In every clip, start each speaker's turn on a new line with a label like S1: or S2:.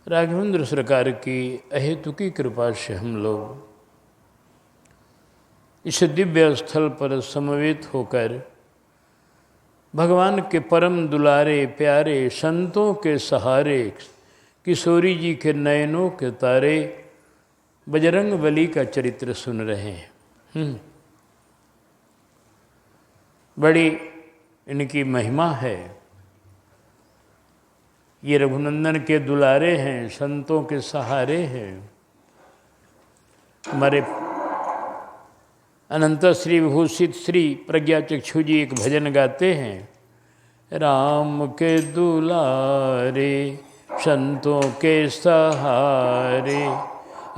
S1: राघवेंद्र सरकार की अहेतुकी कृपा से हम लोग इस दिव्य स्थल पर समवेत होकर भगवान के परम दुलारे प्यारे संतों के सहारे किशोरी जी के नयनों के तारे बजरंग बली का चरित्र सुन रहे हैं। बड़ी इनकी महिमा है। ये रघुनंदन के दुलारे हैं, संतों के सहारे हैं। हमारे अनंत श्री विभूषित श्री प्रज्ञा चक्षु जी एक भजन गाते हैं, राम के दुलारे संतों के सहारे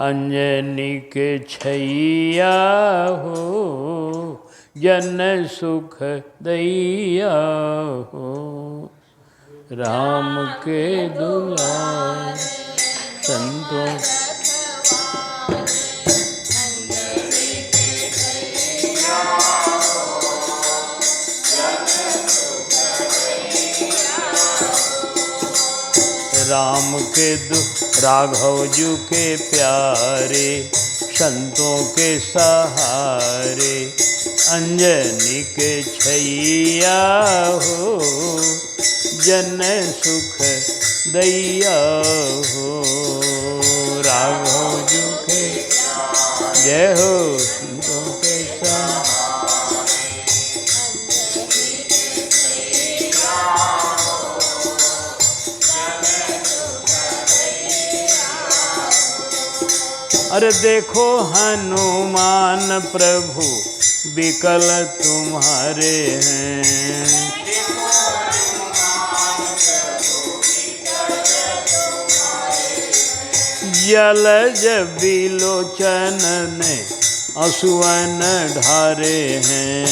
S1: अंजनी के छैया हो, जन सुख दैया हो। राम के दुलारे संतों राम के राघव जू के प्यारे संतों के सहारे अंजनी के छैया हो, जन सुख दैया हो। राघव जू के जय हो, संतों के सहारे अरे देखो हनुमान प्रभु विकल तुम्हारे हैं, जलज बिलोचन ने असुवन ढारे हैं।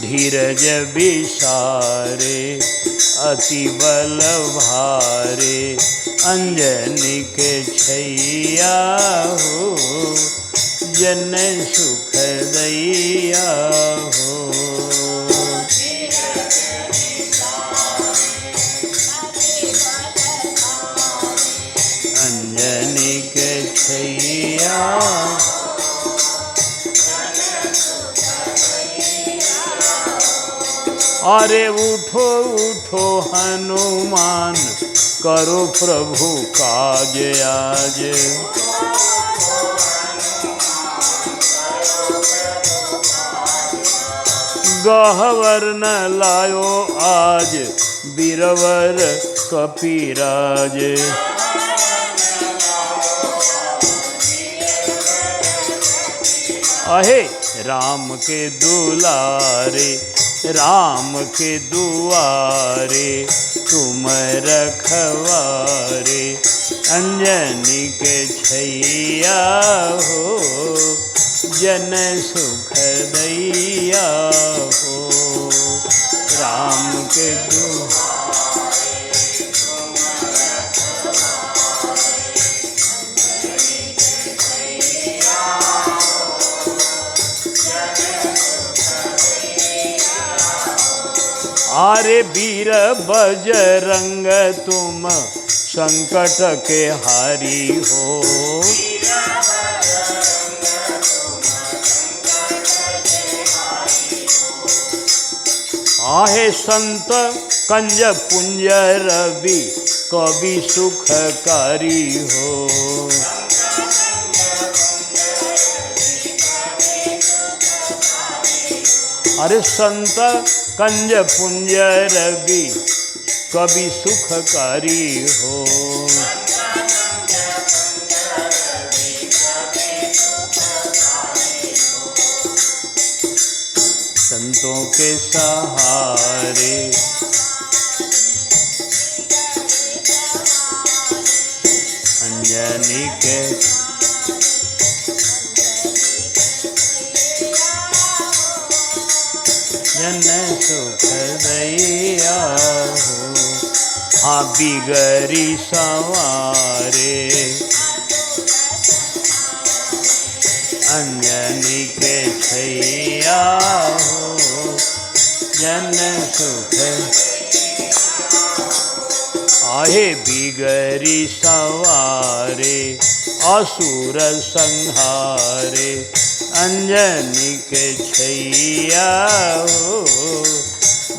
S1: धीरज विसारे अति बल भारे अंजनी के छैया हो, जन सुख दैया हो। अंजनी के छैया अरे उठो उठो हनुमान करो प्रभु काज आज। गहवर न लायो आज बीरवर कपिराज। अहे राम के दुलारे राम के दुआरे तुम रखवारे अंजनी के छैया हो, जन सुख दैया हो। राम के आरे वीर बजरंग तुम संकट के हारी हो। आहे संत कंज पुंज रवि कवि सुखकारी हो। अरे संत कंज पुंज रवि कवि सुखकारी हो। संतों के सहारे अंजनी के जन सुख दैया हो। हाँ बिगरी सवारे अंजनी के छैया हो, जन सुख आहे बिगरी सवारे असुर संहारे अंजनी के छैया हो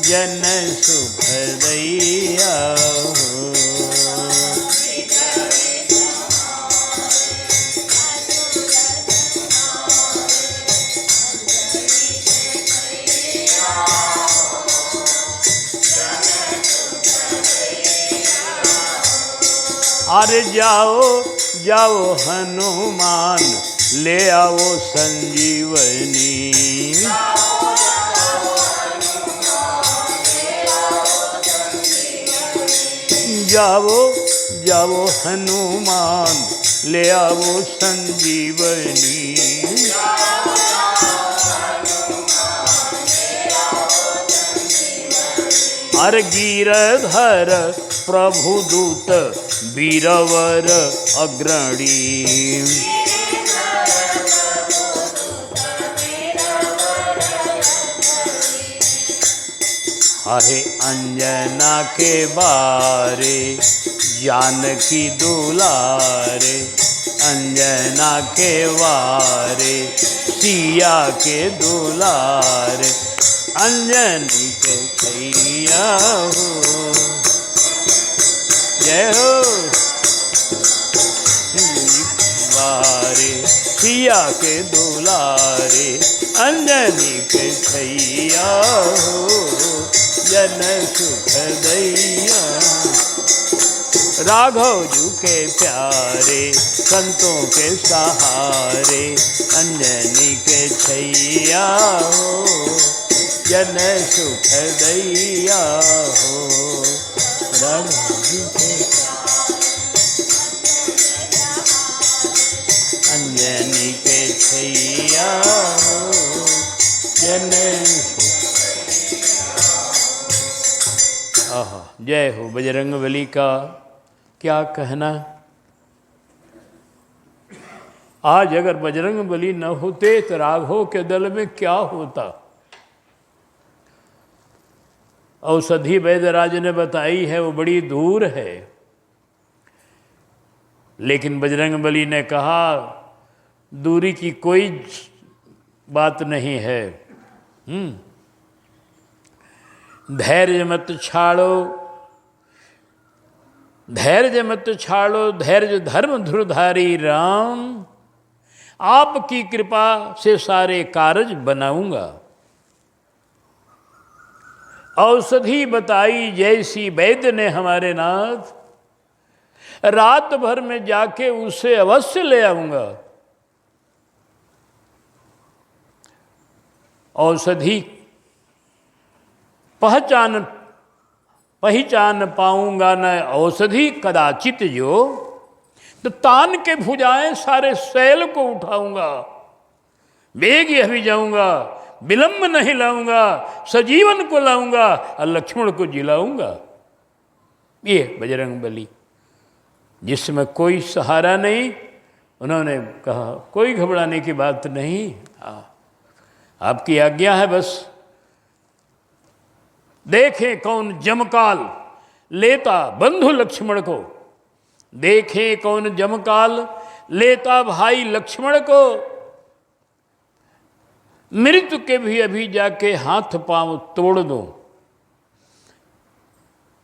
S1: जन सुख दैया हो। अरे जाओ जाओ हनुमान ले आओ संजीवनी, जाओ जाओ हनुमान ले आओ संजीवनी। अरे गिरधर प्रभुदूत वीरवर अग्रणी, आहे अंजना के बारे जानकी दुलारे, अंजना के वारे सिया के दुलारे अंजनी के छैया हो। जय हो वारे सिया के दुलारे अंजनी के छैया हो जन सुख दैया। राघव जू के प्यारे संतों के सहारे अंजनी के छैया हो जन सुख दैया हो। राघव जू के अंजनी के छैया हो जन आहा। जय हो बजरंगबली का क्या कहना। आज अगर बजरंगबली न होते तो राघव के दल में क्या होता। औषधि वैद्यराज ने बताई है वो बड़ी दूर है, लेकिन बजरंगबली ने कहा दूरी की कोई बात नहीं है। धैर्य मत छाड़ो, धैर्य मत छाड़ो, धैर्य धर्म धुरधारी राम, आपकी कृपा से सारे कारज बनाऊंगा। औषधि बताई जैसी वैद्य ने हमारे नाथ, रात भर में जाके उसे अवश्य ले आऊंगा। औषधि पहचान पाऊंगा न औषधि कदाचित जो, तो तान के भुजाएं सारे शैल को उठाऊंगा। वेग अभी जाऊंगा, विलंब नहीं लाऊंगा, सजीवन को लाऊंगा और लक्ष्मण को जिलाऊंगा। ये बजरंगबली जिसमें कोई सहारा नहीं, उन्होंने कहा कोई घबराने की बात नहीं, आपकी आज्ञा है बस। देखें कौन जमकाल लेता बंधु लक्ष्मण को, देखें कौन जमकाल लेता भाई लक्ष्मण को। मृत्यु के भी अभी जाके हाथ पांव तोड़ दो,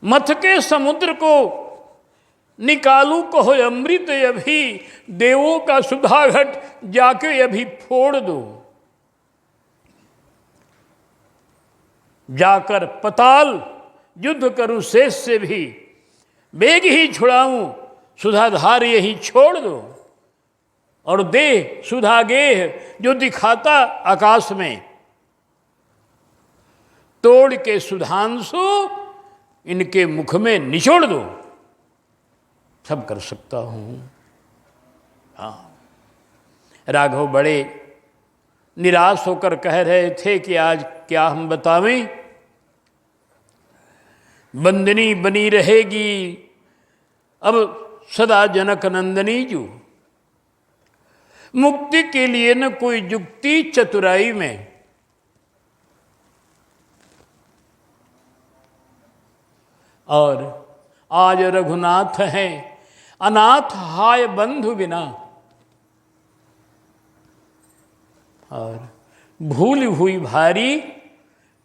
S1: मथ के समुद्र को निकालू कहो अमृत अभी, देवों का सुधा घट जाके अभी फोड़ दो। जाकर पताल युद्ध करूं शेष से भी, बेग ही छुड़ाऊं सुधाधार यही छोड़ दो। और दे सुधा गेह जो दिखाता आकाश में, तोड़ के सुधांशु इनके मुख में निचोड़ दो। सब कर सकता हूं। हाँ, राघव बड़े निराश होकर कह रहे थे कि आज क्या हम बतावें, बंदनी बनी रहेगी अब सदा जनक नंदनी जू। मुक्ति के लिए न कोई युक्ति चतुराई में, और आज रघुनाथ हैं अनाथ हाय बंधु बिना, और भूल हुई भारी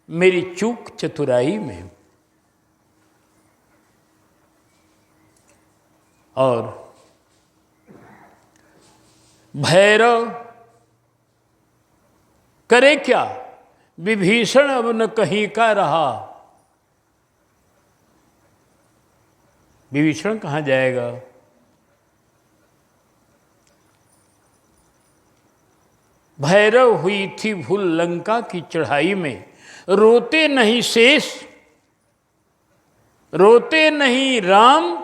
S1: मेरी चूक चतुराई में। और भैरव करे क्या, विभीषण अब न कहीं का रहा। विभीषण कहाँ जाएगा? भैरव हुई थी भूल लंका की चढ़ाई में, रोते नहीं शेष, रोते नहीं राम,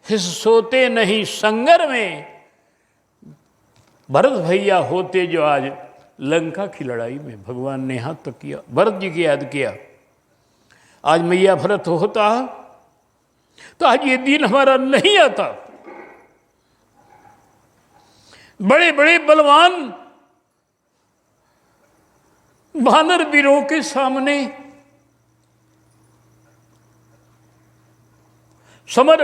S1: हिस सोते नहीं संगर में। भरत भैया होते जो आज लंका की लड़ाई में। भगवान ने यहाँ तक किया, भरत जी की याद किया। आज मैया भरत होता तो आज ये दिन हमारा नहीं आता। बड़े बड़े बलवान वानर वीरों के सामने समर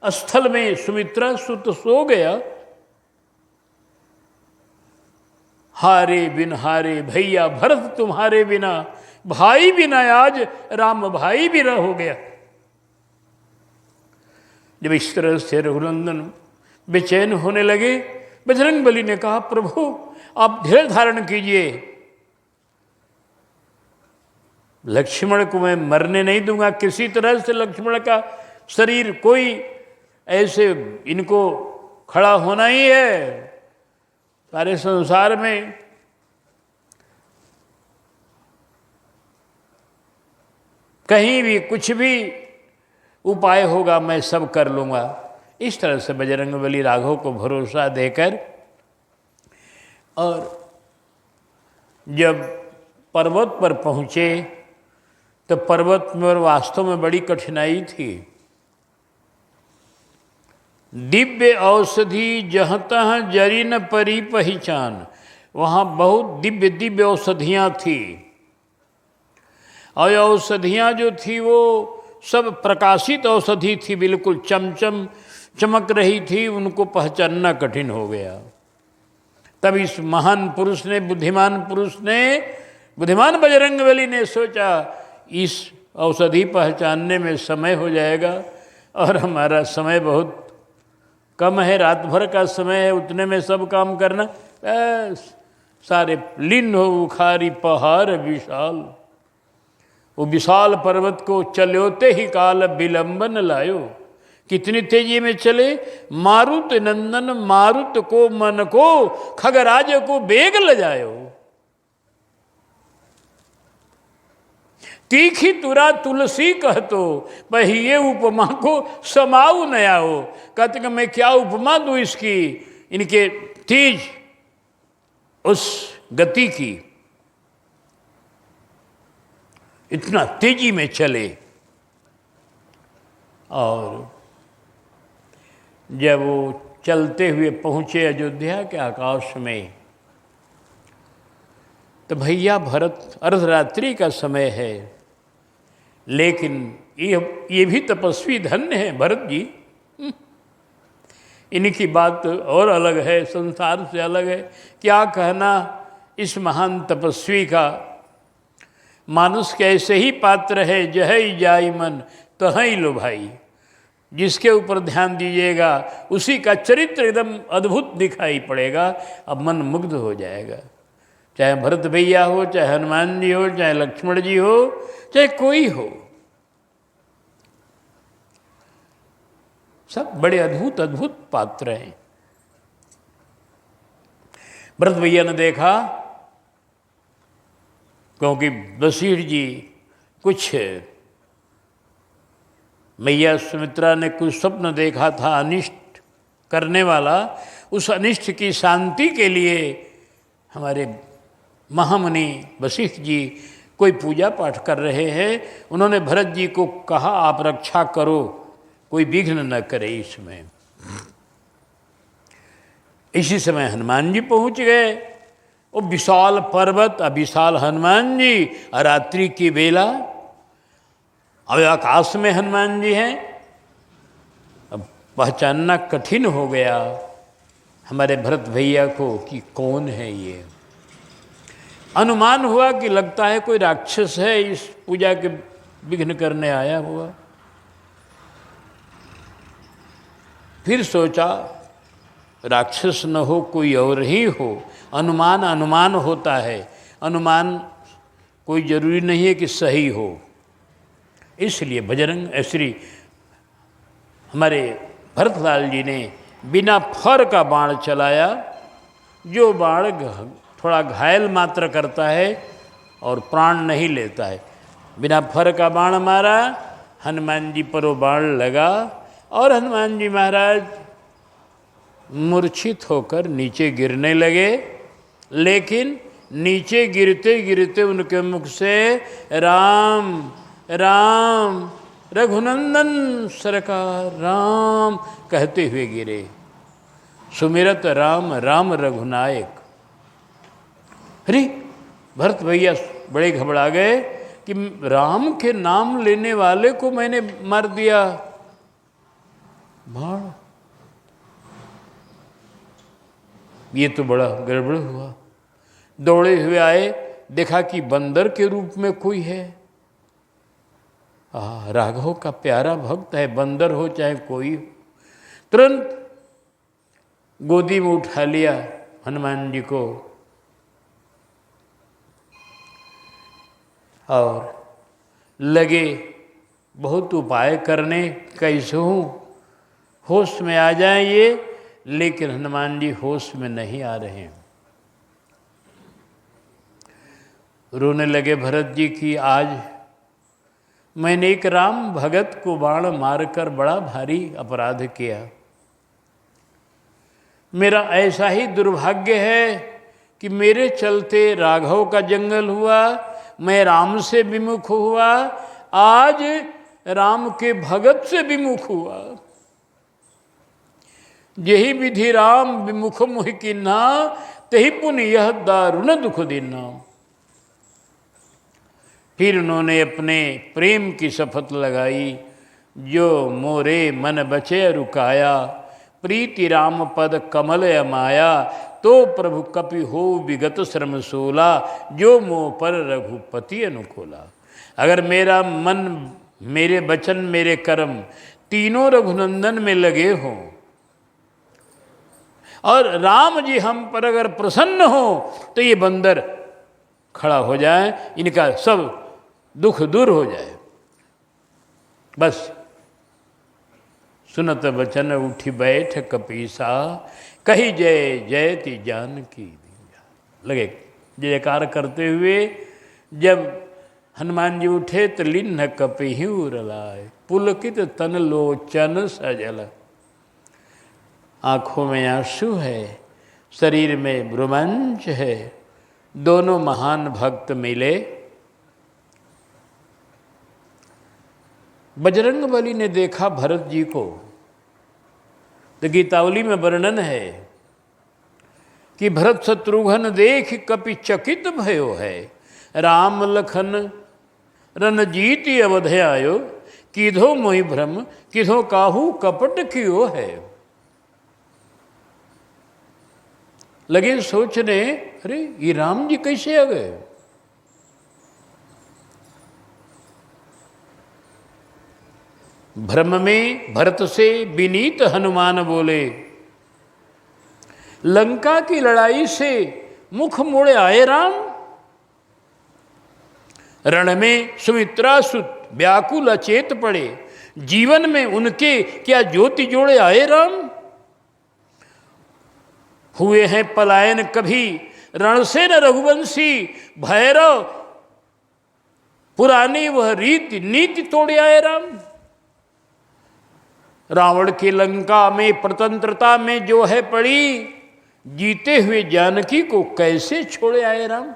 S1: स्थल में सुमित्रा सुत सो गया। हारे बिन हारे भैया भरत तुम्हारे बिना, भाई बिना आज राम भाई बिना हो गया। जब इस तरह से रघुनंदन बेचैन होने लगे, बजरंगबली ने कहा प्रभु आप धैर्य धारण कीजिए, लक्ष्मण को मैं मरने नहीं दूंगा। किसी तरह से लक्ष्मण का शरीर कोई ऐसे इनको खड़ा होना ही है सारे संसार में। कहीं भी कुछ भी उपाय होगा मैं सब कर लूँगा। इस तरह से बजरंगबली राघव को भरोसा देकर, और जब पर्वत पर पहुँचे तो पर्वत में वास्तव में बड़ी कठिनाई थी। दिव्य औषधि जहाँ तहाँ जरी न परी पहचान, वहाँ बहुत दिव्य दिव्य औषधियाँ थी, और औषधियाँ जो थी वो सब प्रकाशित औषधि थी, बिल्कुल चमचम चमक रही थी, उनको पहचानना कठिन हो गया। तब इस महान पुरुष ने, बुद्धिमान पुरुष ने, बुद्धिमान बजरंगबली ने सोचा इस औषधि पहचानने में समय हो जाएगा और हमारा समय बहुत कम है, रात भर का समय है, उतने में सब काम करना। सारे लीन हो उखारी पहाड़ विशाल, वो विशाल पर्वत को चलोते ही काल विलंबन लायो। कितनी तेजी में चले, मारुत नंदन मारुत को मन को, खगराज को बेग ल जायो। तीखी तुरा तुलसी कहतो, पहिए उपमा को समाऊ नया हो। कहते कि मैं क्या उपमा दूँ इसकी, इनके तेज उस गति की, इतना तेजी में चले। और जब वो चलते हुए पहुँचे अयोध्या के आकाश में, तो भैया भरत, अर्धरात्रि का समय है, लेकिन ये भी तपस्वी धन्य है भरत जी। इनकी बात और अलग है, संसार से अलग है। क्या कहना इस महान तपस्वी का। मानुष के ऐसे ही पात्र है, जहई जाई मन तहई लो भाई। जिसके ऊपर ध्यान दीजिएगा उसी का चरित्र एकदम अद्भुत दिखाई पड़ेगा, अब मन मुग्ध हो जाएगा। चाहे भरत भैया हो, चाहे हनुमान जी हो, चाहे लक्ष्मण जी हो, चाहे कोई हो, सब बड़े अद्भुत अद्भुत पात्र हैं। भरत भैया ने देखा, क्योंकि वशिष्ठ जी कुछ, मैया सुमित्रा ने कुछ स्वप्न देखा था अनिष्ट करने वाला, उस अनिष्ट की शांति के लिए हमारे महामुनि वशिष्ठ जी कोई पूजा पाठ कर रहे हैं। उन्होंने भरत जी को कहा आप रक्षा करो, कोई विघ्न न करे इसमें। इसी समय हनुमान जी पहुंच गए। वो विशाल पर्वत, विशाल हनुमान जी, रात्रि की बेला, अब आकाश में हनुमान जी हैं, अब पहचानना कठिन हो गया हमारे भरत भैया को कि कौन है ये। अनुमान हुआ कि लगता है कोई राक्षस है, इस पूजा के विघ्न करने आया हुआ। फिर सोचा राक्षस न हो कोई और ही हो, अनुमान अनुमान होता है, अनुमान कोई जरूरी नहीं है कि सही हो। इसलिए बजरंग श्री हमारे भरतलाल जी ने बिना फर का बाण चलाया, जो बाण थोड़ा घायल मात्र करता है और प्राण नहीं लेता है। बिना फर का बाण मारा, हनुमान जी पर वो बाण लगा और हनुमान जी महाराज मूर्छित होकर नीचे गिरने लगे। लेकिन नीचे गिरते गिरते उनके मुख से राम राम रघुनंदन सरकार राम कहते हुए गिरे। सुमिरत राम राम रघुनायक। अरे भरत भैया बड़े घबरा गए कि राम के नाम लेने वाले को मैंने मार दिया बाण, ये तो बड़ा गड़बड़ हुआ। दौड़े हुए आए, देखा कि बंदर के रूप में कोई है। राघव का प्यारा भक्त है, बंदर हो चाहे कोई हो। तुरंत गोदी में उठा लिया हनुमान जी को और लगे बहुत उपाय करने, कैसे हूँ होश में आ जाए ये। लेकिन हनुमान जी होश में नहीं आ रहे हैं। रोने लगे भरत जी की आज मैंने एक राम भगत को बाण मारकर बड़ा भारी अपराध किया। मेरा ऐसा ही दुर्भाग्य है कि मेरे चलते राघव का जंगल हुआ, मैं राम से विमुख हुआ, आज राम के भगत से विमुख हुआ। यही विधि राम विमुख मुहि कीन्हा, तही पुनि यह दारुण दुख दीन्हा। फिर उन्होंने अपने प्रेम की शपथ लगाई, जो मोरे मन बचे रुकाया, प्रीति राम पद कमल अमाया, तो प्रभु कपि हो विगत श्रम सोला, जो मोह पर रघुपति अनुकूला। अगर मेरा मन, मेरे वचन, मेरे कर्म तीनों रघुनंदन में लगे हों और राम जी हम पर अगर प्रसन्न हो, तो ये बंदर खड़ा हो जाए, इनका सब दुख दूर हो जाए। बस सुनत वचन उठी बैठ कपीसा, कही जय जयति जानकी। लगे जयकार करते हुए जब हनुमान जी उठे तो लिन्न कपिहु रलाए, पुलकित तन लोचन सजल। आँखों में आंसू है, शरीर में रोमांच है। दोनों महान भक्त मिले। बजरंगबली ने देखा भरत जी को, तो गीतावली में वर्णन है कि भरत शत्रुघ्न देख कपि चकित भयो है, राम लखन रणजीति अवधि आयो, किधो मोहि भ्रम किधो काहू कपट कियो है। लगे सोचने, अरे ये राम जी कैसे आ गए। भ्रम में भरत से विनीत हनुमान बोले, लंका की लड़ाई से मुख मोड़े आए राम, रण में सुमित्रा सुत व्याकुल अचेत पड़े, जीवन में उनके क्या ज्योति जोड़े आए राम। हुए हैं पलायन कभी रण से न रघुवंशी, भैरव पुरानी वह रीति नीति तोड़े आए राम। रावण की लंका में प्रतंत्रता में जो है पड़ी, जीते हुए जानकी को कैसे छोड़े आए राम।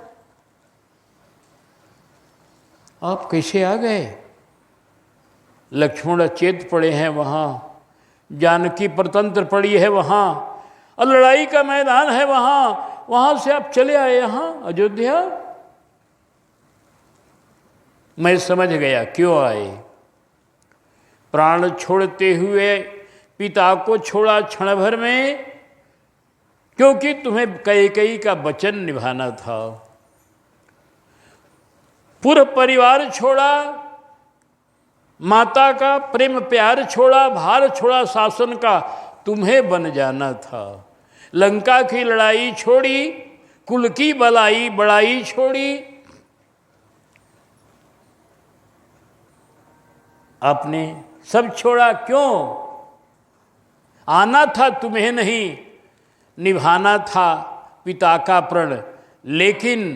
S1: आप कैसे आ गए। लक्ष्मण अचेत पड़े हैं वहां, जानकी प्रतंत्र पड़ी है वहां, और लड़ाई का मैदान है वहां, वहां से आप चले आए यहां अयोध्या। मैं समझ गया क्यों आए। प्राण छोड़ते हुए पिता को छोड़ा क्षण भर में, क्योंकि तुम्हें कैकेयी का वचन निभाना था। पूरा परिवार छोड़ा, माता का प्रेम प्यार छोड़ा, भार छोड़ा शासन का, तुम्हें बन जाना था। लंका की लड़ाई छोड़ी, कुल की बलाई बड़ाई छोड़ी, आपने सब छोड़ा। क्यों? आना था तुम्हें नहीं, निभाना था पिता का प्रण, लेकिन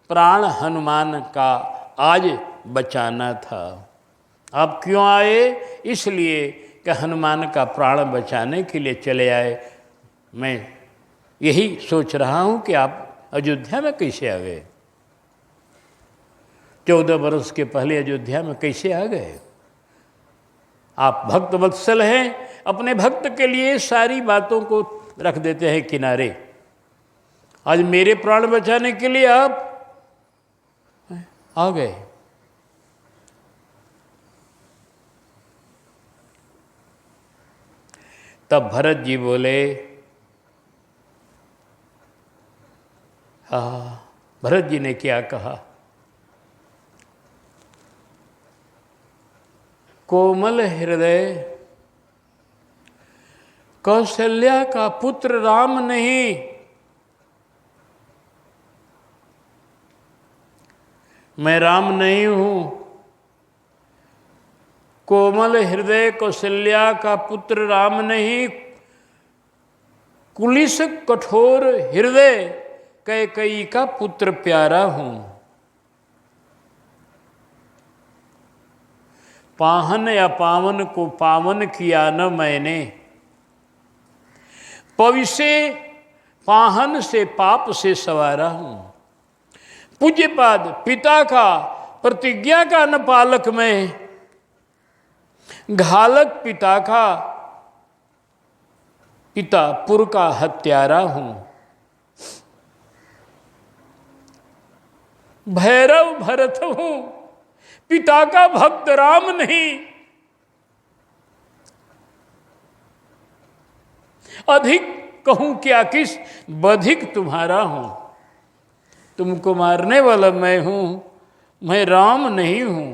S1: प्राण हनुमान का आज बचाना था। आप क्यों आए? इसलिए कि हनुमान का प्राण बचाने के लिए चले आए। मैं यही सोच रहा हूं कि आप अयोध्या में कैसे आ गए? 14 वर्ष के पहले अयोध्या में कैसे आ गए? आप भक्त वत्सल हैं, अपने भक्त के लिए सारी बातों को रख देते हैं किनारे। आज मेरे प्राण बचाने के लिए आप आ गए। तब भरत जी बोले, भरत जी ने क्या कहा? कोमल हृदय कौशल्या का पुत्र राम नहीं, मैं राम नहीं हूं। कोमल हृदय कौशल्या का पुत्र राम नहीं, कुलिस कठोर हृदय कैकेयी का पुत्र प्यारा हूं। पाहन या पावन को पावन किया न मैंने, पवि से पाहन से पाप से सवारा हूं। पूज्यपाद पिता का प्रतिज्ञा का न पालक मैं, घालक पिता का पिता पुर का हत्यारा हूं। भैरव भरत हूं, पिता का भक्त राम नहीं। अधिक कहूं क्या किस बधिक तुम्हारा हूं। तुमको मारने वाला मैं हूं, मैं राम नहीं हूं।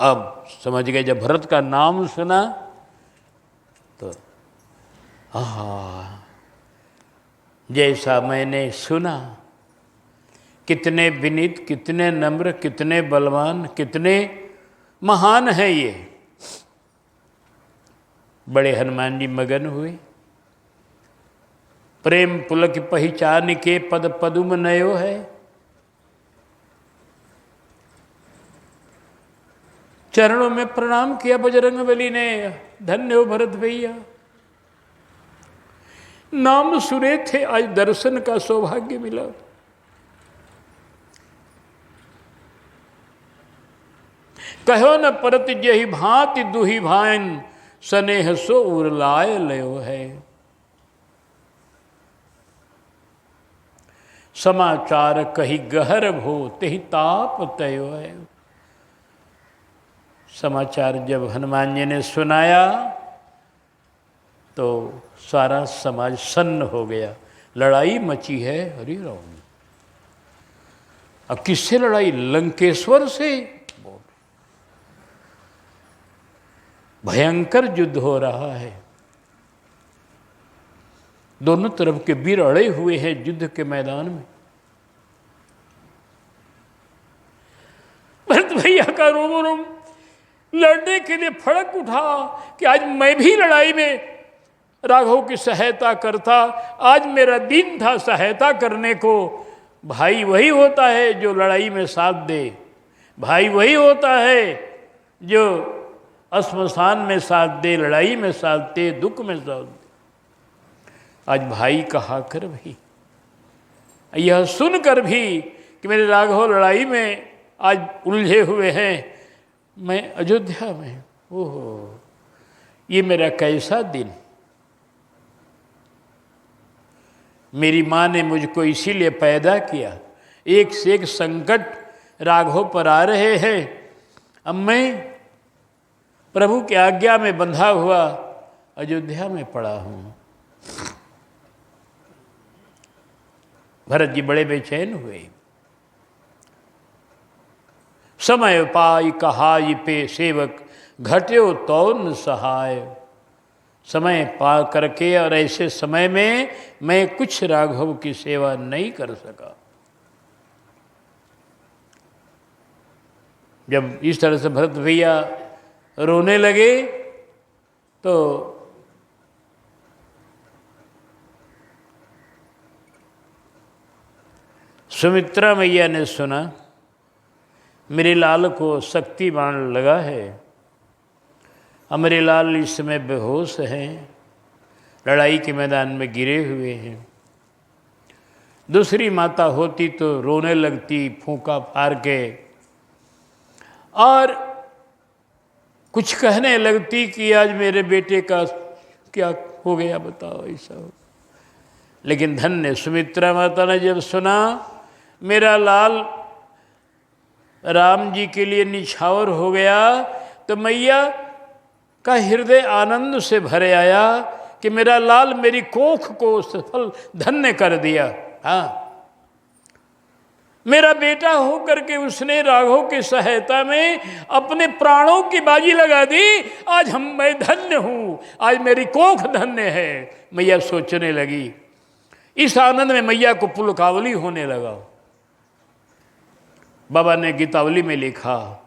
S1: अब समझ गए, जब भरत का नाम सुना तो जैसा मैंने सुना, कितने विनीत, कितने नम्र, कितने बलवान, कितने महान है ये। बड़े हनुमान जी मगन हुए। प्रेम पुलक पहचान के पद पदुम नयो है। चरणों में प्रणाम किया बजरंगबली ने, धन्य हो भरत भैया, नाम सुने थे, आज दर्शन का सौभाग्य मिला। कहो न परत जहि भांति दुहि भाइन, स्नेह सो उरलाय लयो है। समाचार कही गहर भो तेहि ताप तयो है। समाचार जब हनुमान जी ने सुनाया तो सारा समाज सन्न हो गया। लड़ाई मची है, हरि राम। अब किससे लड़ाई? लंकेश्वर से। भयंकर युद्ध हो रहा है, दोनों तरफ के वीर अड़े हुए हैं युद्ध के मैदान में। भरत भैया का रोम रोम लड़ने के लिए फड़क उठा कि आज मैं भी लड़ाई में राघव की सहायता करता। आज मेरा दिन था सहायता करने को। भाई वही होता है जो लड़ाई में साथ दे, भाई वही होता है जो श्मशान में साथ दे, लड़ाई में साथ दे, दुख में साथ दे। आज भाई कहा कर भी, यह सुनकर भी कि मेरे राघव लड़ाई में आज उलझे हुए हैं, मैं अयोध्या में, ओहो ये मेरा कैसा दिन। मेरी माँ ने मुझको इसीलिए पैदा किया। एक से एक संकट राघव पर आ रहे हैं, अब मैं प्रभु की आज्ञा में बंधा हुआ अयोध्या में पड़ा हूं। भरत जी बड़े बेचैन हुए। समय पाई कहाई पे सेवक, घट्यो तो न सहाय। समय पा करके और ऐसे समय में मैं कुछ राघव की सेवा नहीं कर सका। जब इस तरह से भरत भैया रोने लगे तो सुमित्रा मैया ने सुना मेरे लाल को शक्ति बाण लगा है, अब मेरे लाल इस समय बेहोश हैं, लड़ाई के मैदान में गिरे हुए हैं। दूसरी माता होती तो रोने लगती फूंका फाड़ के और कुछ कहने लगती कि आज मेरे बेटे का क्या हो गया बताओ ऐसा हो। लेकिन धन्य सुमित्रा माता ने जब सुना मेरा लाल राम जी के लिए निछावर हो गया तो मैया का हृदय आनंद से भरे आया कि मेरा लाल मेरी कोख को सफल धन्य कर दिया। हाँ, मेरा बेटा हो करके उसने राघव की सहायता में अपने प्राणों की बाजी लगा दी। आज मैं धन्य हूं, आज मेरी कोख धन्य है। मैया सोचने लगी। इस आनंद में मैया को पुलकावली होने लगा। बाबा ने गीतावली में लिखा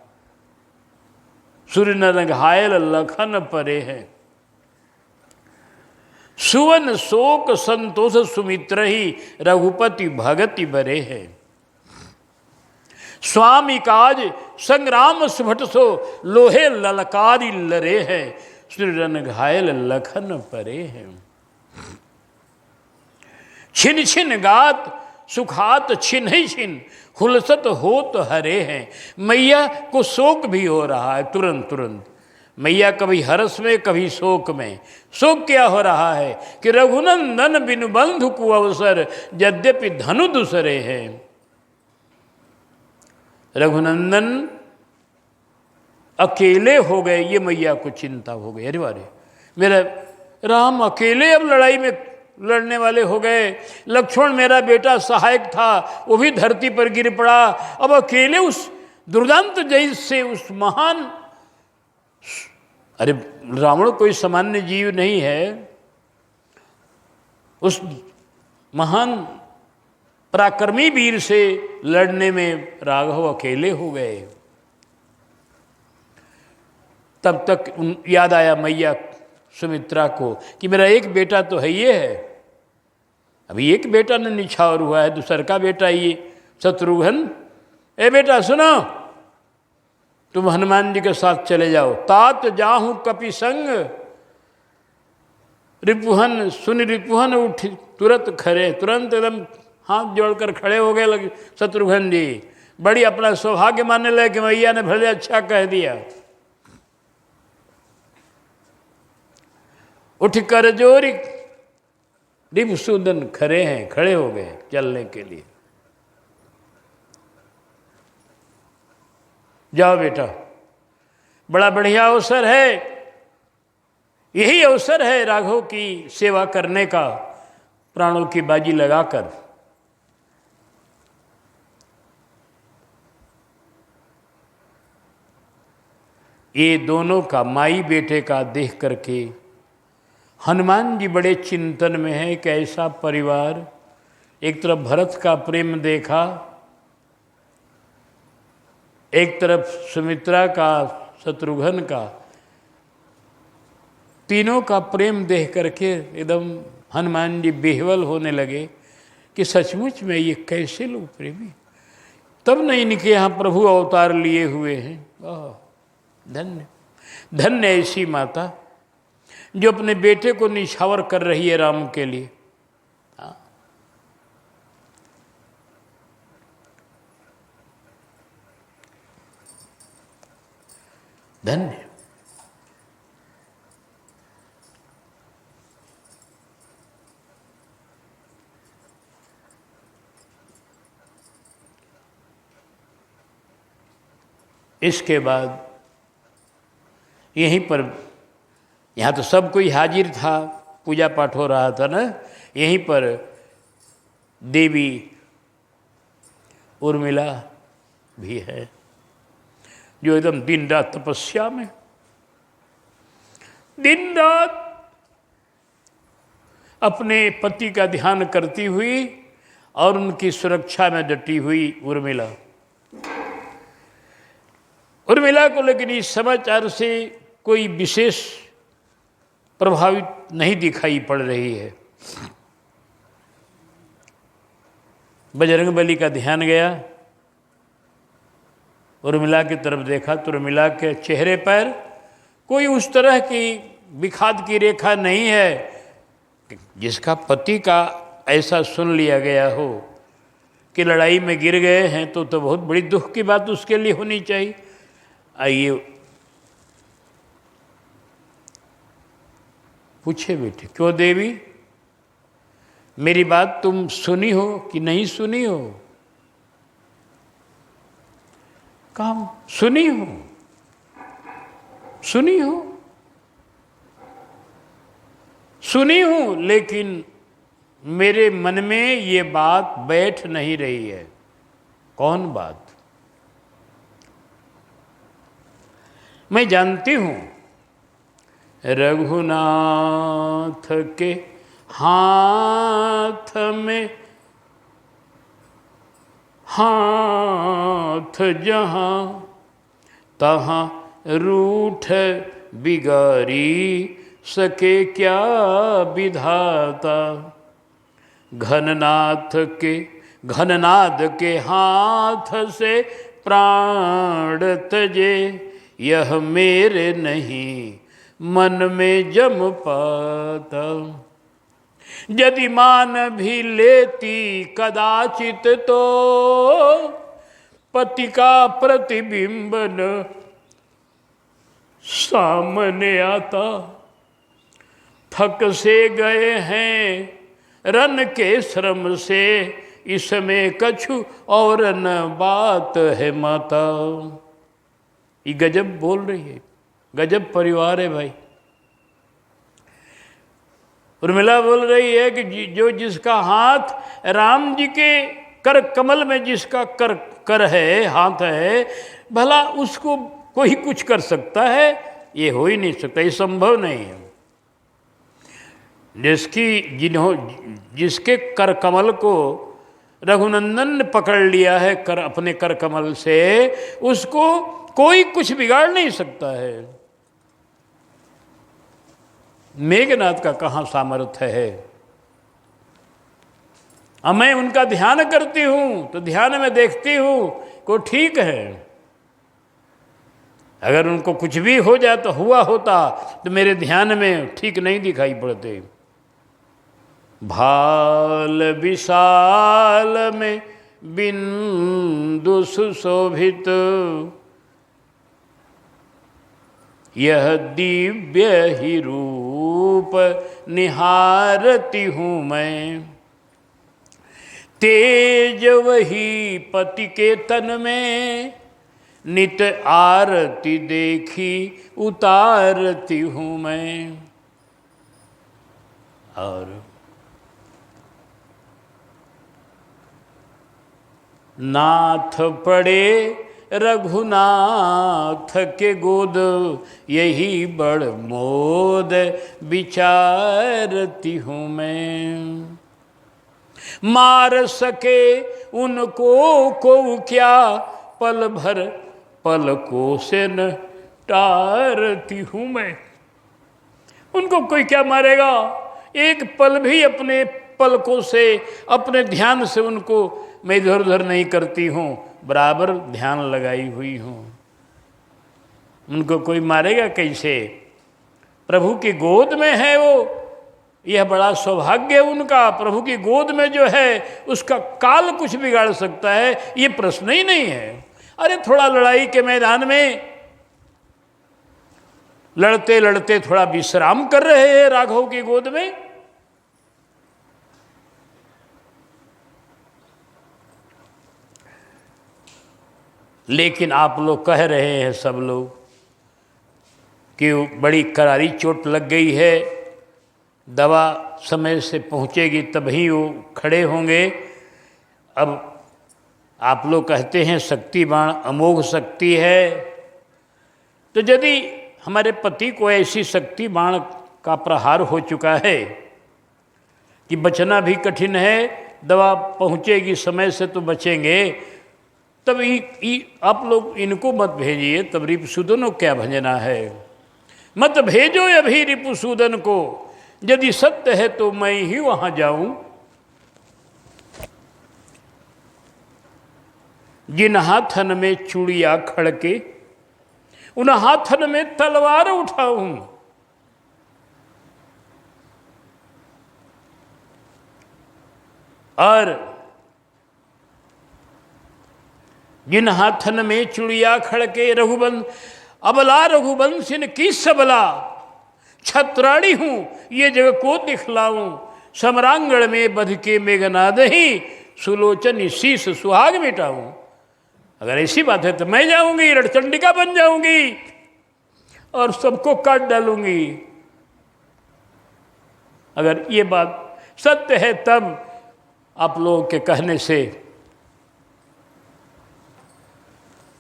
S1: सूर्य नर घायल लखन परे है, सुवन शोक संतोष सुमित्र ही रघुपति भगति बरे है। स्वामी काज संग्राम सुभट सो लोहे ललकारी लरे है, सूर्य घायल लखन परे है। छिन छिन गात सुखात छिन ही छिन, हुलसत होत हरे हैं। मैया को शोक भी हो रहा है तुरंत तुरंत। मैया कभी हर्ष में कभी शोक में। शोक क्या हो रहा है कि रघुनंदन बिनु बंधु को अवसर, यद्यपि धनु दूसरे हैं। रघुनंदन अकेले हो गए, ये मैया को चिंता हो गई। अरे वारे, मेरा राम अकेले अब लड़ाई में लड़ने वाले हो गए। लक्ष्मण मेरा बेटा सहायक था, वो भी धरती पर गिर पड़ा। अब अकेले उस दुर्दांत जैसे उस महान, अरे रावण कोई सामान्य जीव नहीं है, उस महान पराक्रमी वीर से लड़ने में राघव अकेले हो गए। तब तक याद आया मैया सुमित्रा को कि मेरा एक बेटा तो है ये है, अभी एक बेटा ने निछावर हुआ है, दूसर का बेटा ये शत्रुघ्न। ए बेटा सुनो, तुम हनुमान जी के साथ चले जाओ। तात जाहूं कपि संग, रिपुहन सुन रिपुहन उठ तुरंत खड़े, तुरंत एकदम हाथ जोड़कर खड़े हो गए लगे शत्रुघ्न जी। बड़ी अपना सौभाग्य मानने लगे कि मैया ने भले अच्छा कह दिया। उठ कर जोरी रिपुसूदन खड़े हैं, खड़े हो गए चलने के लिए। जाओ बेटा, बड़ा बढ़िया अवसर है, यही अवसर है राघव की सेवा करने का, प्राणों की बाजी लगाकर। ये दोनों का माई बेटे का देख करके हनुमान जी बड़े चिंतन में है कि ऐसा परिवार। एक तरफ भरत का प्रेम देखा, एक तरफ सुमित्रा का, शत्रुघ्न का, तीनों का प्रेम देख करके एकदम हनुमान जी बेहवल होने लगे कि सचमुच में ये कैसे लोग प्रेमी। तब नहीं इनके यहाँ प्रभु अवतार लिए हुए हैं। धन्य धन्य ऐसी माता जो अपने बेटे को निछावर कर रही है राम के लिए। धन्य। इसके बाद यहीं पर, यहाँ तो सब कोई हाजिर था, पूजा पाठ हो रहा था ना, यहीं पर देवी उर्मिला भी है, जो एकदम दिन रात तपस्या में, दिन रात अपने पति का ध्यान करती हुई और उनकी सुरक्षा में डटी हुई उर्मिला। उर्मिला को लेकिन इस समाचार से कोई विशेष प्रभावित नहीं दिखाई पड़ रही है। बजरंगबली का ध्यान गया, उर्मिला की तरफ देखा तो उर्मिला के चेहरे पर कोई उस तरह की विषाद की रेखा नहीं है। जिसका पति का ऐसा सुन लिया गया हो कि लड़ाई में गिर गए हैं तो बहुत बड़ी दुख की बात उसके लिए होनी चाहिए। आइए पूछे बेटे, क्यों देवी, मेरी बात तुम सुनी हो कि नहीं सुनी हो? काम सुनी हो, सुनी हो, सुनी हूं, लेकिन मेरे मन में ये बात बैठ नहीं रही है। कौन बात? मैं जानती हूं रघुनाथ के हाथ में हाथ जहां तहां रूठ बिगारी सके क्या विधाता। घननाद के हाथ से प्राण तजे, यह मेरे नहीं मन में जम पाता। यदि मान भी लेती कदाचित तो पति का प्रतिबिंब न सामने आता। थक से गए हैं रन के श्रम से, इसमें कछु और न बात है माता। ये गजब बोल रही है, गजब परिवार है भाई। उर्मिला बोल रही है कि जो जिसका हाथ राम जी के कर कमल में जिसका कर है, हाथ है, भला उसको कोई कुछ कर सकता है? ये हो ही नहीं सकता, ये संभव नहीं है। जिसके कर कमल को रघुनंदन ने पकड़ लिया है अपने कर कमल से, उसको कोई कुछ बिगाड़ नहीं सकता है। मेघनाथ का कहाँ सामर्थ्य है? अब मैं उनका ध्यान करती हूँ तो ध्यान में देखती हूँ को ठीक है, अगर उनको कुछ भी हो जाए तो हुआ होता तो मेरे ध्यान में ठीक नहीं दिखाई पड़ते। भाल विशाल में बिंदु सुशोभित, यह दिव्य ही रूप निहारती हूँ मैं। तेज वही पति के तन में, नित आरती देखी उतारती हूँ मैं। और नाथ पड़े रघुनाथ के गोद, यही बड़ मोद विचारती हूँ मैं। मार सके उनको को क्या, पल भर पलकों से न टारती हूँ मैं। उनको कोई क्या मारेगा? एक पल भी अपने पलकों से, अपने ध्यान से उनको मैं इधर उधर नहीं करती हूँ, बराबर ध्यान लगाई हुई हूँ। उनको कोई मारेगा कैसे? प्रभु की गोद में है वो, यह बड़ा सौभाग्य है उनका। प्रभु की गोद में जो है उसका काल कुछ बिगाड़ सकता है, ये प्रश्न ही नहीं है। अरे थोड़ा लड़ाई के मैदान में लड़ते लड़ते थोड़ा विश्राम कर रहे हैं राघव की गोद में। लेकिन आप लोग कह रहे हैं, सब लोग, कि बड़ी करारी चोट लग गई है, दवा समय से पहुँचेगी तभी वो खड़े होंगे। अब आप लोग कहते हैं शक्ति बाण अमोघ शक्ति है, तो यदि हमारे पति को ऐसी शक्ति बाण का प्रहार हो चुका है कि बचना भी कठिन है, दवा पहुँचेगी समय से तो बचेंगे, तब आप लोग इनको मत भेजिए, तब रिपुसूदन को क्या भजना है। मत भेजो अभी रिपुसूदन को, यदि सत्य है तो मैं ही वहाँ जाऊँ। जिन हाथन में चूड़िया खड़के, उन हाथन में तलवार उठाऊं। और जिन हाथन में चूड़िया खड़के, रघुवंश अबला रघुवंशिन की सबला, छत्राणी हूं ये जग को दिखलाऊं। सम्रांगण में बध के मेघनाद ही, सुलोचन शीस सुहाग मिटाऊं। अगर ऐसी बात है तो मैं जाऊंगी, रणचंडिका बन जाऊंगी और सबको काट डालूंगी। अगर ये बात सत्य है तब आप लोगों के कहने से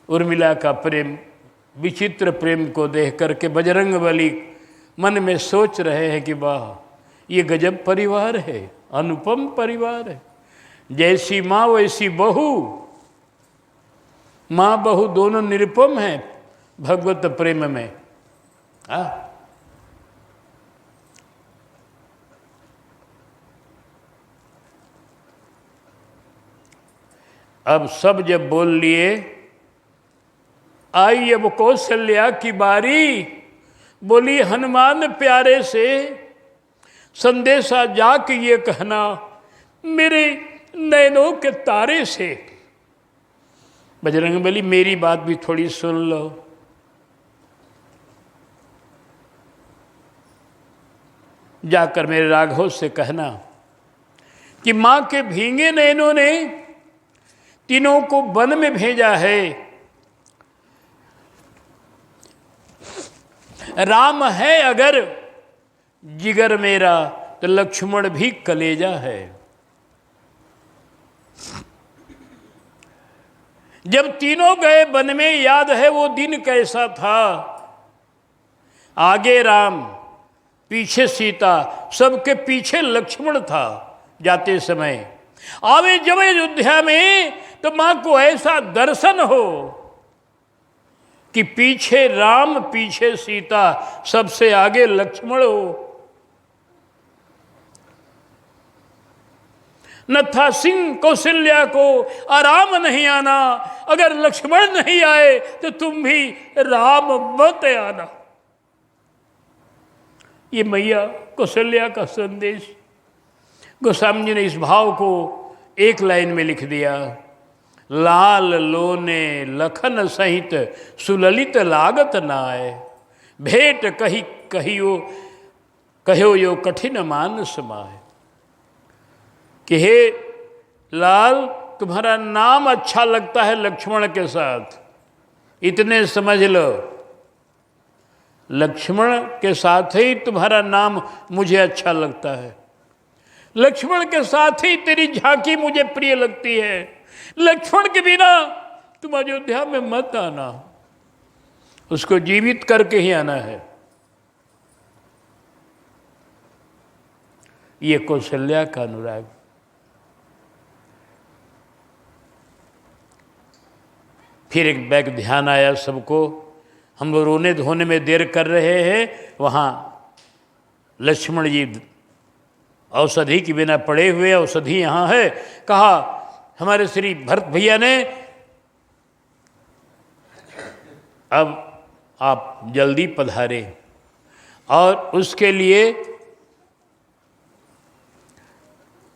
S1: उर्मिला का प्रेम, विचित्र प्रेम को देख करके बजरंगबली मन में सोच रहे हैं कि वाह, ये गजब परिवार है, अनुपम परिवार है। जैसी माँ वैसी बहू, माँ बहू दोनों निरुपम हैं भगवत प्रेम में। अब सब जब बोल लिए, आई अब कौशल्या की बारी। बोली हनुमान प्यारे से संदेशा जाके ये कहना, मेरे नैनों के तारे से। बजरंगबली मेरी बात भी थोड़ी सुन लो। जाकर मेरे राघव से कहना कि माँ के भींगे नैनों ने तीनों को वन में भेजा है। राम है अगर जिगर मेरा, तो लक्ष्मण भी कलेजा है। जब तीनों गए वन में, याद है वो दिन कैसा था। आगे राम, पीछे सीता, सबके पीछे लक्ष्मण था। जाते समय आवे जब अयोध्या में, तो मां को ऐसा दर्शन हो कि पीछे राम, पीछे सीता, सबसे आगे लक्ष्मण हो। न था सिंह कौशल्या को आराम नहीं आना, अगर लक्ष्मण नहीं आए तो तुम भी राम मत आना। ये मैया कौशल्या का संदेश गोस्वामी जी ने इस भाव को एक लाइन में लिख दिया। लाल लोने लखन सहित सुललित लागत नाय, भेंट कही कहियो कहो यो कठिन मानस माय। कि हे लाल, तुम्हारा नाम अच्छा लगता है लक्ष्मण के साथ, इतने समझ लो। लक्ष्मण के साथ ही तुम्हारा नाम मुझे अच्छा लगता है, लक्ष्मण के साथ ही तेरी झांकी मुझे प्रिय लगती है। लक्ष्मण के बिना तुम अयोध्या में मत आना, उसको जीवित करके ही आना है। ये कौशल्या का अनुराग। फिर एक बैग ध्यान आया सबको, हम लोग रोने धोने में देर कर रहे हैं, वहाँ लक्ष्मण जी औषधि के बिना पड़े हुए, औषधि यहाँ है। कहा हमारे श्री भरत भैया ने, अब आप जल्दी पधारे, और उसके लिए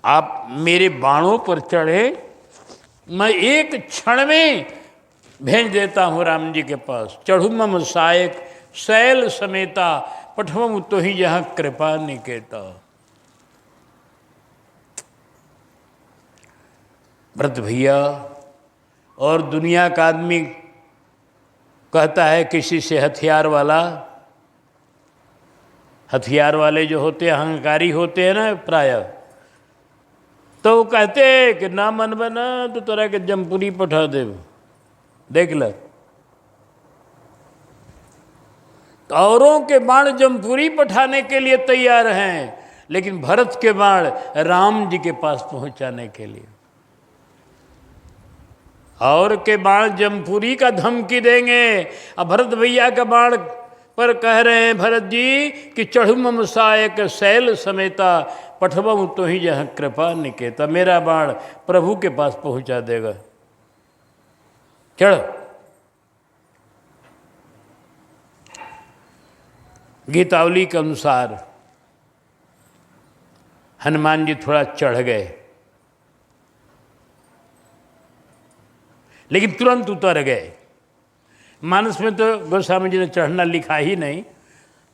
S1: आप मेरे बाणों पर चढ़े, मैं एक क्षण में भेज देता हूँ राम जी के पास। चढ़ू मम सायक शैल समेता, पठवम तो ही जहाँ कृपा निकेता। भरत भैया और दुनिया का आदमी कहता है किसी से हथियार वाला, हथियार वाले जो होते हैं, अहंकारी होते हैं ना प्राय, तो वो कहते हैं कि ना मन बना तो तोरा के जमपुरी पठा दे, देख ल। तो औरों के बाण जमपुरी पठाने के लिए तैयार हैं, लेकिन भरत के बाण राम जी के पास पहुंचाने के लिए। और के बाण जमपुरी का धमकी देंगे, अब भरत भैया का बाण पर कह रहे हैं भरत जी कि चढ़ू मम सायक शैल समेता, पठबहु तो ही जहाँ कृपा निकेता। मेरा बाण प्रभु के पास पहुंचा देगा, चढ़। गीतावली के अनुसार हनुमान जी थोड़ा चढ़ गए, लेकिन तुरंत उतर गए। मानस में तो गोस्वामी जी ने चढ़ना लिखा ही नहीं,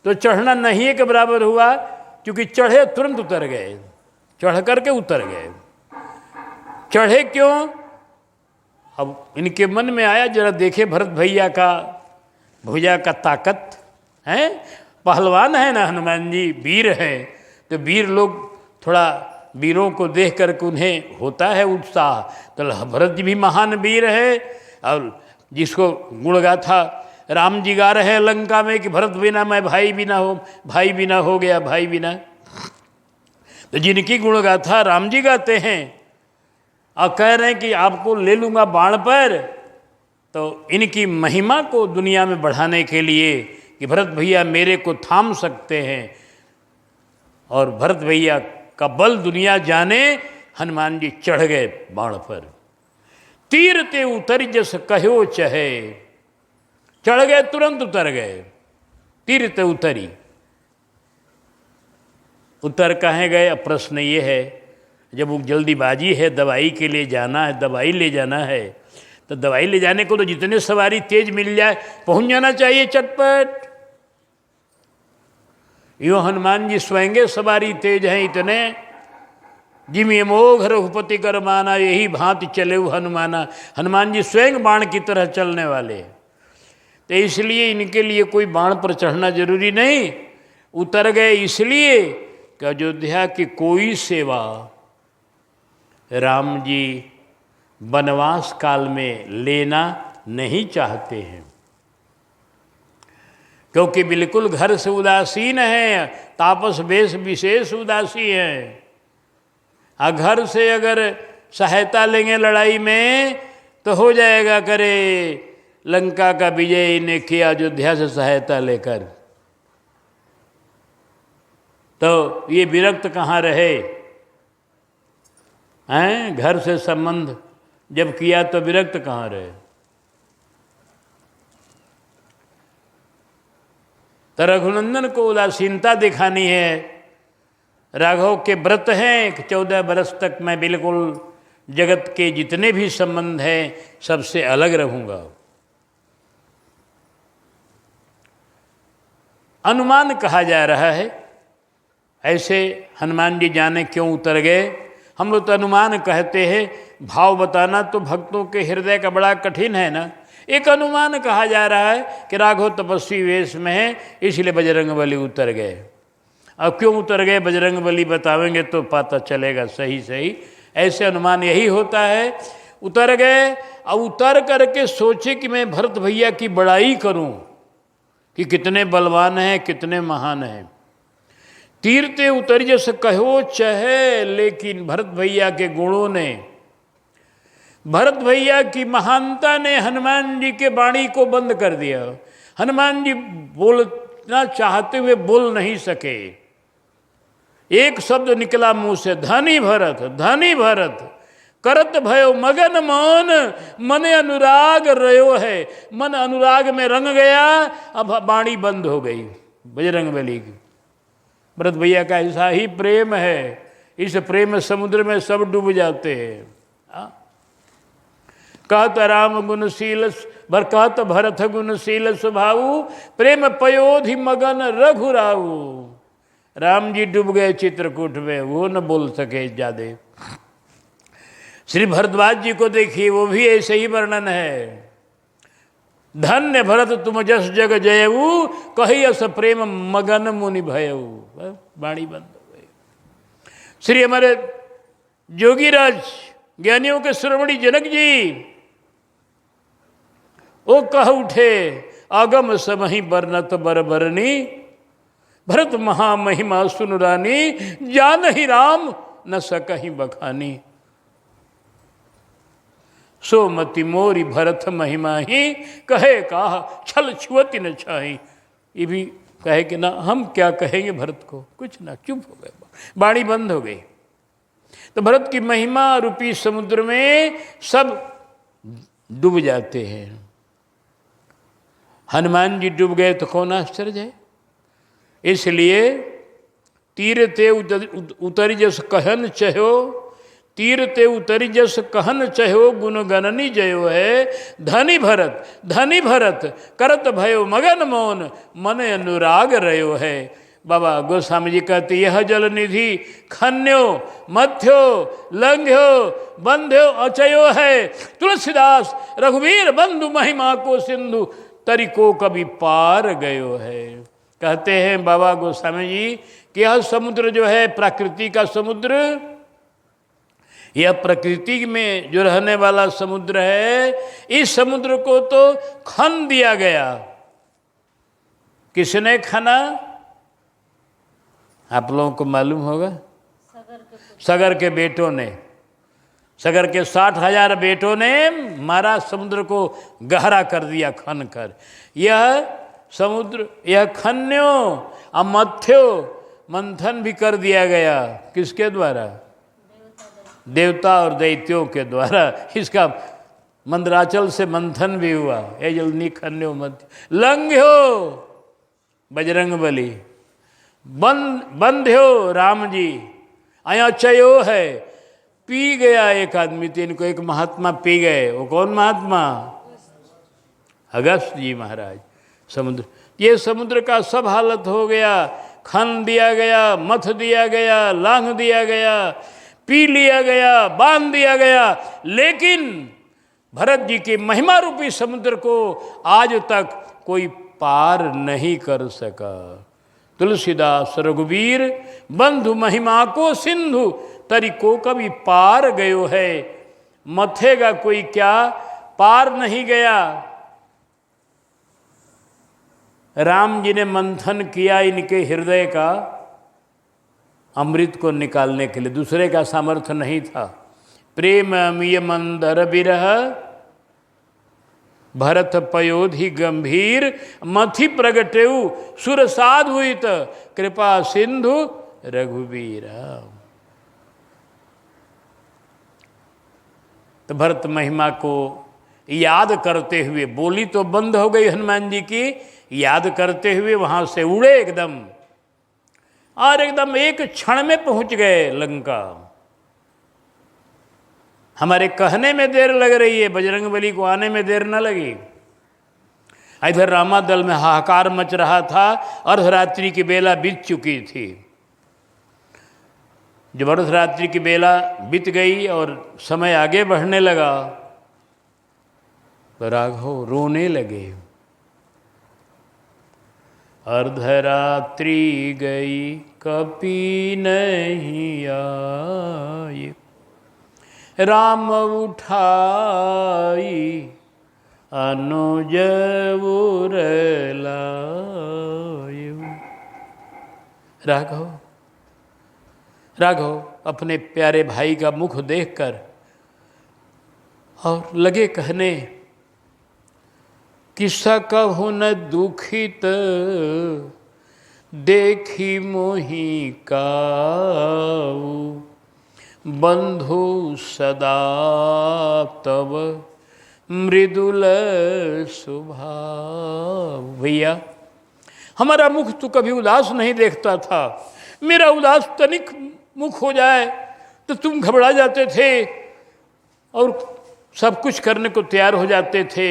S1: तो चढ़ना नहीं के बराबर हुआ, क्योंकि चढ़े तुरंत उतर गए, चढ़ करके उतर गए। चढ़े क्यों? अब इनके मन में आया जरा देखे भरत भैया का भुजा का ताकत है, पहलवान है ना हनुमान जी, वीर हैं, तो वीर लोग थोड़ा वीरों को देख करके उन्हें होता है उत्साह। तो भरत जी भी महान वीर है, और जिसको गुणगाथा राम जी गा रहे हैं लंका में कि भरत बिना मैं भाई बिना हो गया भाई बिना। तो जिनकी गुणगाथा राम जी गाते हैं और कह रहे हैं कि आपको ले लूँगा बाण पर, तो इनकी महिमा को दुनिया में बढ़ाने के लिए कि भरत भैया मेरे को थाम सकते हैं, और भरत भैया का बल दुनिया जाने, हनुमान जी चढ़ गए बाण पर। तीर ते उतर जस कहो चहे, चढ़ गए तुरंत उतर गए। तीर ते उतरी, उतर कहाँ गए? अब प्रश्न ये है, जब वो जल्दीबाजी है, दवाई के लिए जाना है, दवाई ले जाना है, तो दवाई ले जाने को तो जितने सवारी तेज मिल जाए पहुंच जाना चाहिए चटपट। यो हनुमान जी स्वयं सवारी तेज हैं इतने, जिमि मोघ रघुपति कर माना, यही भांति चले हनुमाना। हनुमान जी स्वयं बाण की तरह चलने वाले, तो इसलिए इनके लिए कोई बाण पर चढ़ना जरूरी नहीं। उतर गए इसलिए कि अयोध्या की कोई सेवा राम जी वनवास काल में लेना नहीं चाहते हैं, क्योंकि बिल्कुल घर से उदासीन है, तापस वेश विशेष उदासी हैं। घर से अगर सहायता लेंगे लड़ाई में तो हो जाएगा, करे लंका का विजय ने किया अयोध्या से सहायता लेकर, तो ये विरक्त कहाँ रहे हैं? घर से संबंध जब किया तो विरक्त कहाँ रहे? तो रघुनंदन को उदासीनता दिखानी है। राघव के व्रत हैं कि 14 बरस तक मैं बिल्कुल जगत के जितने भी संबंध हैं सबसे अलग रहूँगा। अनुमान कहा जा रहा है, ऐसे हनुमान जी जाने क्यों उतर गए। हम लोग तो अनुमान कहते हैं, भाव बताना तो भक्तों के हृदय का बड़ा कठिन है ना। एक अनुमान कहा जा रहा है कि राघव तपस्वी वेश में है, इसलिए बजरंगबली उतर गए। अब क्यों उतर गए बजरंगबली बतावेंगे तो पता चलेगा सही सही। ऐसे अनुमान यही होता है, उतर गए। अब उतर करके सोचे कि मैं भरत भैया की बड़ाई करूं कि कितने बलवान हैं, कितने महान हैं। तीरते उतर जैसे कहो चहे, लेकिन भरत भैया के गुणों ने, भरत भैया की महानता ने हनुमान जी के वाणी को बंद कर दिया। हनुमान जी बोलना चाहते हुए बोल नहीं सके। एक शब्द निकला मुंह से, धनी भरत, धनी भरत। करत भयो मगन मौन, मन अनुराग रयो है। मन अनुराग में रंग गया, अब वाणी बंद हो गई बजरंगबली की। भरत भैया का ऐसा ही प्रेम है, इस प्रेम समुद्र में सब डूब जाते हैं। कहत राम गुणशील कहत भरत गुणशील स्वभाव, प्रेम पयोधि मगन रघुराऊ। राम जी डूब गए चित्रकूट में, वो न बोल सके ज्यादा। श्री भरद्वाज जी को देखिए, वो भी ऐसे ही वर्णन है। धन्य भरत तुम जस जग जयऊ, कही अस प्रेम मगन मुनि भयऊ। वाणी बंद हो गई। श्री हमारे जोगीराज ज्ञानियों के श्रवणी जनक जी वो कह उठे, आगम समहि बरनत बरबरनी, भरत महामहिमा सुन रानी, जान ही राम न सकहि बखानी। सोमति मोरी भरत महिमा ही, कहे कहा छल छुअति न छाही। ये भी कहे कि ना हम क्या कहेंगे भरत को, कुछ ना, चुप हो गए, वाणी बंद हो गई। तो भरत की महिमा रूपी समुद्र में सब डूब जाते हैं। हनुमान जी डूब गए तो कौन आश्चर्य है। इसलिए तीर ते उतरि जस कहन चहो, तीर ते उतरि जस कहन चहो, गुण गणनी जयो है। धनी भरत करत भयो मगन मौन, मन अनुराग रयो है। बाबा गोस्वामी जी कहते, यह जल निधि खन्यो मथ्यो लंघ्यो बंध्यो अचयो है। तुलसीदास रघुवीर बंधु महिमा को सिंधु, तरीको कभी पार गयो है। कहते हैं बाबा गोस्वामी जी कि यह समुद्र जो है प्रकृति का समुद्र, यह प्रकृति में जो रहने वाला समुद्र है, इस समुद्र को तो खन दिया गया। किसने खना? आप लोगों को मालूम होगा, सगर के बेटों ने, सगर के 60,000 बेटों ने मारा, समुद्र को गहरा कर दिया खन कर। यह समुद्र यह खन्यो अमथ्यो मंथन भी कर दिया गया। किसके द्वारा? देवता और दैत्यों के द्वारा। इसका मंदराचल से मंथन भी हुआ। ये जल्दी खन्यो मथ्यो लंघ्यो बजरंग बली, बंध्यो राम जी, अया चयो है। पी गया एक आदमी, तीन को एक महात्मा पी गए। वो कौन महात्मा? अगस्त जी महाराज। समुद्र, ये समुद्र का सब हालत हो गया, खन दिया गया, मथ दिया गया, लांघ दिया गया, पी लिया गया, बांध दिया गया। लेकिन भरत जी की महिमा रूपी समुद्र को आज तक कोई पार नहीं कर सका। तुलसीदास रघुवीर बंधु महिमा को सिंधु, तरीको कभी पार गयो है। मथेगा कोई क्या, पार नहीं गया। राम जी ने मंथन किया इनके हृदय का अमृत को निकालने के लिए, दूसरे का सामर्थ्य नहीं था। प्रेम अमीय मंदर बिरह, भरत पयोधि गंभीर, मथि प्रगटेऊ सुर साधुत, कृपा सिंधु रघुवीर। तो भरत महिमा को याद करते हुए, बोली तो बंद हो गई हनुमान जी की, याद करते हुए वहां से उड़े एकदम, और एकदम एक क्षण में पहुंच गए लंका। हमारे कहने में देर लग रही है, बजरंगबली को आने में देर न लगी। इधर रामादल में हाहाकार मच रहा था, अर्धरात्रि की बेला बीत चुकी थी। जब अर्धरात्रि की बेला बीत गई और समय आगे बढ़ने लगा, तो राघव रोने लगे। अर्धरात्रि गई कपि नहीं आए, राम उठाई अनुज उर लाए। राघव अपने प्यारे भाई का मुख देखकर और लगे कहने, किस्सा कहु न दुखित देखी मोहि काऊ, बंधु सदा तब मृदुल स्वभाव। भैया, हमारा मुख तो कभी उदास नहीं देखता था। मेरा उदास तनिक मुख हो जाए तो तुम घबरा जाते थे और सब कुछ करने को तैयार हो जाते थे।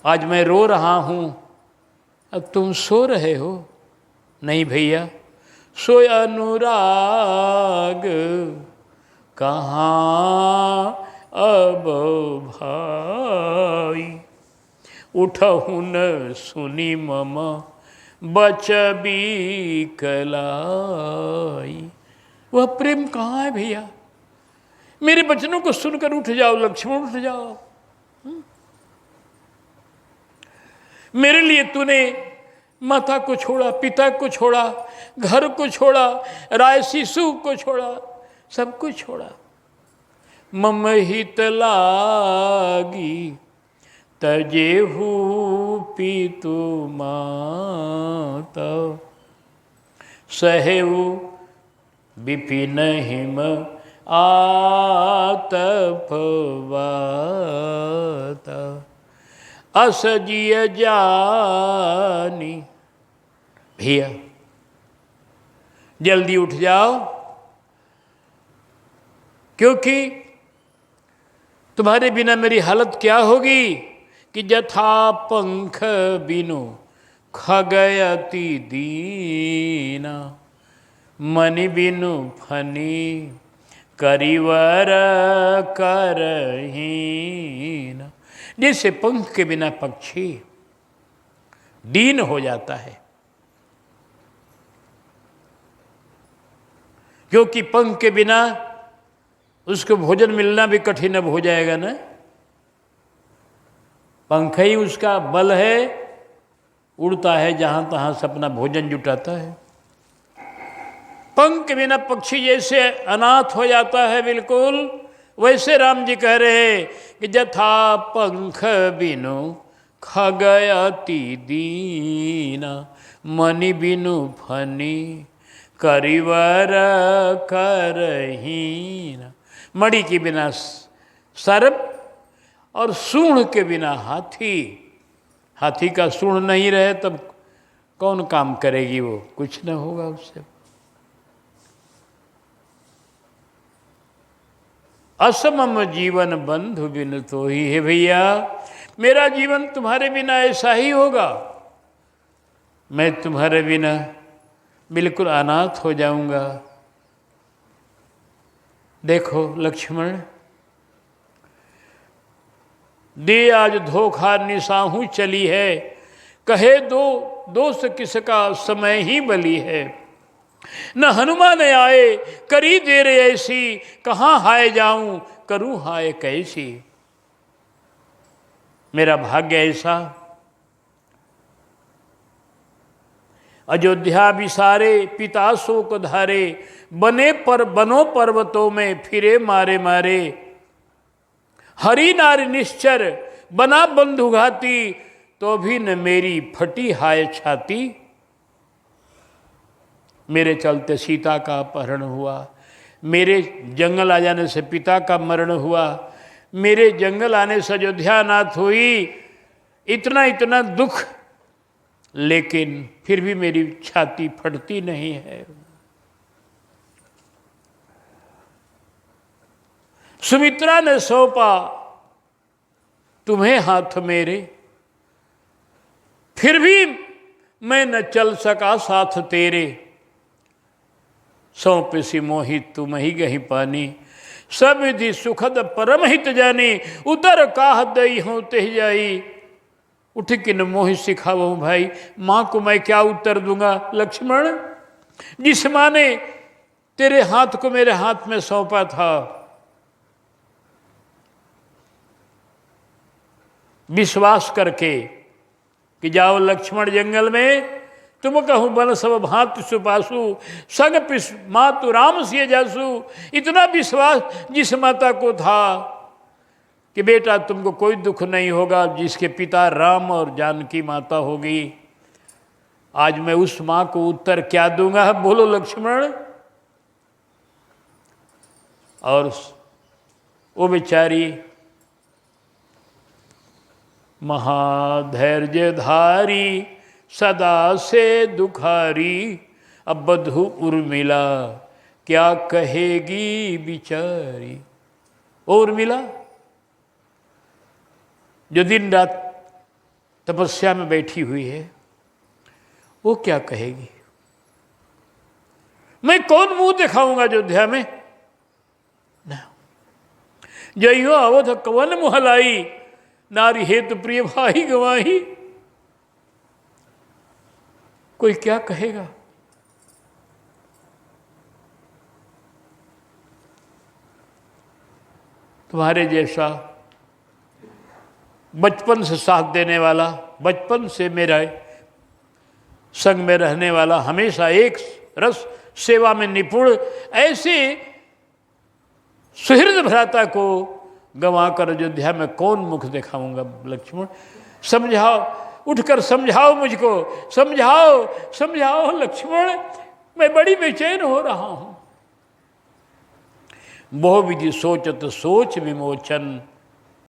S1: आज मैं रो रहा हूँ, अब तुम सो रहे हो। नहीं भैया, सोय अनुराग कहाँ अब भाई। उठहु न सुनी मम बचबी कलाई। वह प्रेम कहाँ है भैया? मेरे वचनों को सुनकर उठ जाओ लक्ष्मण, उठ जाओ। मेरे लिए तूने माता को छोड़ा, पिता को छोड़ा, घर को छोड़ा, राय शिशु को छोड़ा, सब कुछ छोड़ा। मम हित लागी तजेहु पितु माता, सहेहु विपिन हिम आतपवाता। असजिय जानी। भैया जल्दी उठ जाओ, क्योंकि तुम्हारे बिना मेरी हालत क्या होगी कि जथा पंख बिनु खगयति दीना, मनि बिनु फनी करिवर करहीन। जैसे पंख के बिना पक्षी दीन हो जाता है, क्योंकि पंख के बिना उसको भोजन मिलना भी कठिन अब हो जाएगा ना। पंख ही उसका बल है, उड़ता है जहां तहां से अपना भोजन जुटाता है। पंख के बिना पक्षी जैसे अनाथ हो जाता है, बिल्कुल वैसे राम जी कह रहे हैं कि जथा पंख बिनु खगयति दीना, मनि बिनु फनी करिवर करहीन। मणि के बिना सर्प और सूंड के बिना हाथी। हाथी का सूंड नहीं रहे तब कौन काम करेगी, वो कुछ न होगा उससे। असमम जीवन बंधु बिन तो ही है भैया, मेरा जीवन तुम्हारे बिना ऐसा ही होगा। मैं तुम्हारे बिना बिल्कुल अनाथ हो जाऊंगा। देखो लक्ष्मण, दे आज धोखा निसाहू चली है, कहे दो दोस्त किसका समय ही बली है। न हनुमान आए करी देर ऐसी, कहाँ हाय जाऊं करूं हाय कैसी। मेरा भाग्य ऐसा, अयोध्या विसारे पिता शोक धारे, बने पर बनो पर्वतों में फिरे मारे मारे। हरि नारी निश्चर बना बंधुघाती, तो भी न मेरी फटी हाय छाती। मेरे चलते सीता का अपहरण हुआ, मेरे जंगल आ जाने से पिता का मरण हुआ, मेरे जंगल आने से अयोध्या अनाथ हुई। इतना इतना दुख, लेकिन फिर भी मेरी छाती फटती नहीं है। सुमित्रा ने सौंपा तुम्हें हाथ मेरे, फिर भी मैं न चल सका साथ तेरे। सौंप सी मोहित तुम ही गही पानी, सब विधि सुखद परम हित जानी। उतर काह दई हूँ तेह जाई, उठ किन मोहि सिखाऊं भाई। माँ को मैं क्या उत्तर दूंगा लक्ष्मण, जिस माँ ने तेरे हाथ को मेरे हाथ में सौंपा था। विश्वास करके कि जाओ लक्ष्मण जंगल में, तुम कहूँ बन सब भांति सुपासु, संग पिस मातु राम सिय जासु। इतना विश्वास जिस माता को था कि बेटा तुमको कोई दुख नहीं होगा, जिसके पिता राम और जानकी माता होगी। आज मैं उस माँ को उत्तर क्या दूंगा, बोलो लक्ष्मण। और वो बेचारी महाधैर्य धारी, सदा से दुखारी। अब बधू उर्मिला क्या कहेगी बिचारी। उर्मिला जो दिन रात तपस्या में बैठी हुई है, वो क्या कहेगी। मैं कौन मुंह दिखाऊंगा अयोध्या में। जइयो अवध कवन मुहलाई, नारी हेतु प्रिय भाई गवाही। कोई क्या कहेगा? तुम्हारे जैसा बचपन से साथ देने वाला, बचपन से मेरा संग में रहने वाला, हमेशा एक रस सेवा में निपुण, ऐसे सुहृद भ्राता को गंवाकर अयोध्या में कौन मुख दिखाऊंगा? लक्ष्मण समझाओ, उठकर समझाओ मुझको, समझाओ समझाओ लक्ष्मण, मैं बड़ी बेचैन हो रहा हूं। बहु विधि सोचत सोच विमोचन,